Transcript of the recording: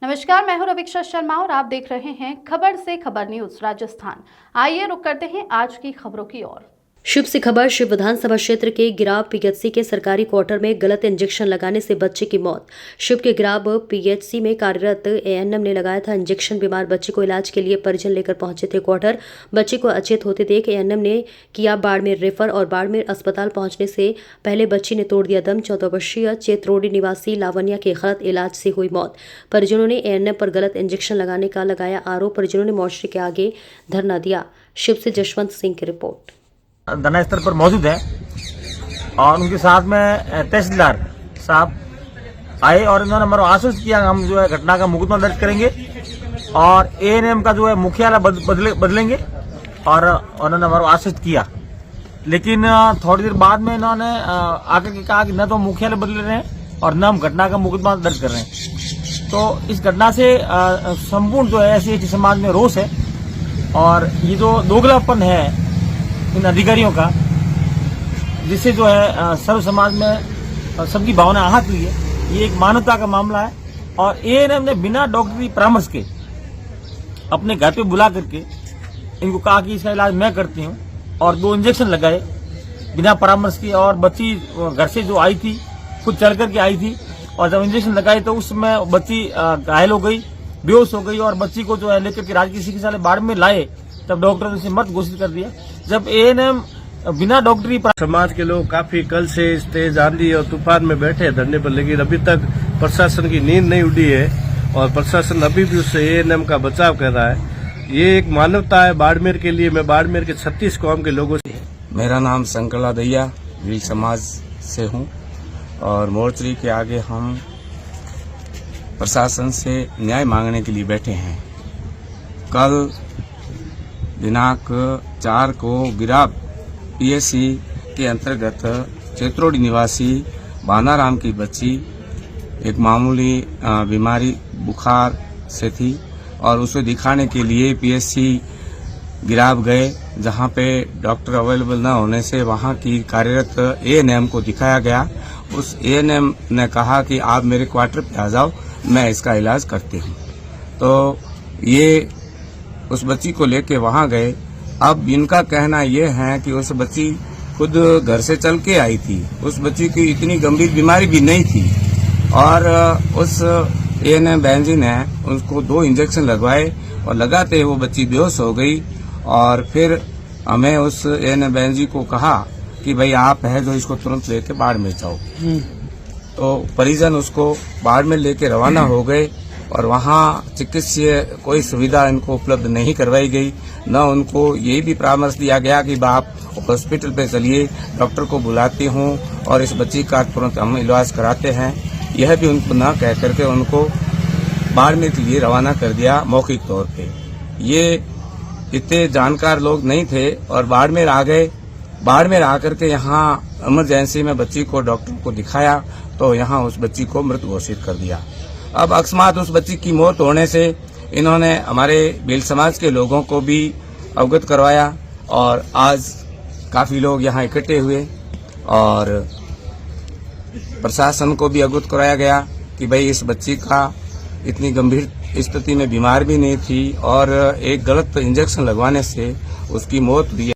नमस्कार, मैं हूं रवीक्षा शर्मा और आप देख रहे हैं खबर से खबर न्यूज राजस्थान। आइए रुक करते हैं आज की खबरों की ओर। शुभ से खबर। शिव विधानसभा क्षेत्र के गिराव पीएचसी के सरकारी क्वार्टर में गलत इंजेक्शन लगाने से बच्चे की मौत। शिव के गिराव पीएचसी में कार्यरत एएनएम ने लगाया था इंजेक्शन। बीमार बच्चे को इलाज के लिए परिजन लेकर पहुंचे थे क्वार्टर। बच्चे को अचेत होते देख एएनएम ने किया बाड़मेर रेफर और बाड़मेर अस्पताल पहुंचने से पहले बच्ची ने तोड़ दिया दम। 14 वर्षीय चेतरोडी निवासी लावण्या की गलत इलाज से हुई मौत। परिजनों ने एएनएम पर गलत इंजेक्शन लगाने का लगाया आरोप। परिजनों ने मोर्चे के आगे धरना दिया। शिव से जशवंत सिंह की रिपोर्ट। धरना स्थल पर मौजूद है और उनके साथ में तहसीलदार साहब आए और इन्होंने हमारा आश्वस्त किया हम जो है घटना का मुकदमा दर्ज करेंगे और एएनएम का जो है मुख्यालय बदलेंगे और उन्होंने हमारा आश्वस्त किया। लेकिन थोड़ी देर बाद में इन्होंने आकर के कहा कि न तो मुख्यालय बदल रहे हैं और न हम घटना का मुकदमा दर्ज कर रहे हैं। तो इस घटना से संपूर्ण जो है ऐसी समाज में रोष है और ये जो दोगलापन है इन अधिकारियों का, जिससे जो है सर्व समाज में सबकी भावना आहत हुई है। ये एक मानवता का मामला है और एएनएम ने बिना डॉक्टरी परामर्श के अपने घर पे बुला करके इनको कहा कि इसका इलाज मैं करती हूँ और 2 इंजेक्शन लगाए बिना परामर्श के। और बच्ची घर से जो आई थी खुद चल करके आई थी और जब इंजेक्शन लगाए तो उस समय बच्ची घायल हो गई, बेहोश हो गई और बच्ची को जो है लेकर के राजकीय चिकित्सालय बाड़मेर लाए तब डॉक्टर ने उसे मृत घोषित कर दिया। जब एएनएम बिना डॉक्टरी समाज के लोग काफी कल से इस तेज आंधी और तूफान में बैठे धरने पर, लेकिन अभी तक प्रशासन की नींद नहीं उड़ी है और प्रशासन अभी भी उससे एएनएम का बचाव कर रहा है। ये एक मानवता है बाड़मेर के लिए। मैं बाड़मेर के 36 कौम के लोगों से। मेरा नाम शंकरला दैया वीर समाज से हूँ और मोर्चरी के आगे हम प्रशासन से न्याय मांगने के लिए बैठे हैं। कल दिनांक 4 को गिराव पीएचसी के अंतर्गत चेतरोडी निवासी बानाराम की बच्ची एक मामूली बीमारी बुखार से थी और उसे दिखाने के लिए पीएचसी गिराव गए, जहां पे डॉक्टर अवेलेबल न होने से वहां की कार्यरत एएनएम को दिखाया गया। उस एएनएम ने कहा कि आप मेरे क्वार्टर पे आ जाओ, मैं इसका इलाज करती हूँ। तो ये उस बच्ची को लेके वहां गए। अब इनका कहना यह है कि उस बच्ची खुद घर से चल के आई थी, उस बच्ची की इतनी गंभीर बीमारी भी नहीं थी और उस एएनएम बहन जी ने उसको 2 इंजेक्शन लगवाए और लगाते वो बच्ची बेहोश हो गई। और फिर हमें उस एएनएम बहन जी को कहा कि भाई आप है जो इसको तुरंत लेके बाड़मेर जाओ। तो परिजन उसको बाड़मेर लेके रवाना हो गए और वहाँ चिकित्सीय कोई सुविधा इनको उपलब्ध नहीं करवाई गई। न उनको यही भी परामर्श दिया गया कि आप हॉस्पिटल पे चलिए, डॉक्टर को बुलाती हूँ और इस बच्ची का तुरंत हम इलाज कराते हैं। यह भी उनको न कह करके उनको बाड़मेर के लिए रवाना कर दिया मौखिक तौर पे। ये इतने जानकार लोग नहीं थे और बाड़मेर आ गए। बाड़मेर आकर के यहाँ इमरजेंसी में बच्ची को डॉक्टर को दिखाया तो यहाँ उस बच्ची को मृत घोषित कर दिया। अब अकस्मात उस बच्ची की मौत होने से इन्होंने हमारे भील समाज के लोगों को भी अवगत करवाया और आज काफी लोग यहाँ इकट्ठे हुए और प्रशासन को भी अवगत कराया गया कि भाई इस बच्ची का इतनी गंभीर स्थिति में बीमार भी नहीं थी और एक गलत इंजेक्शन लगवाने से उसकी मौत हुई।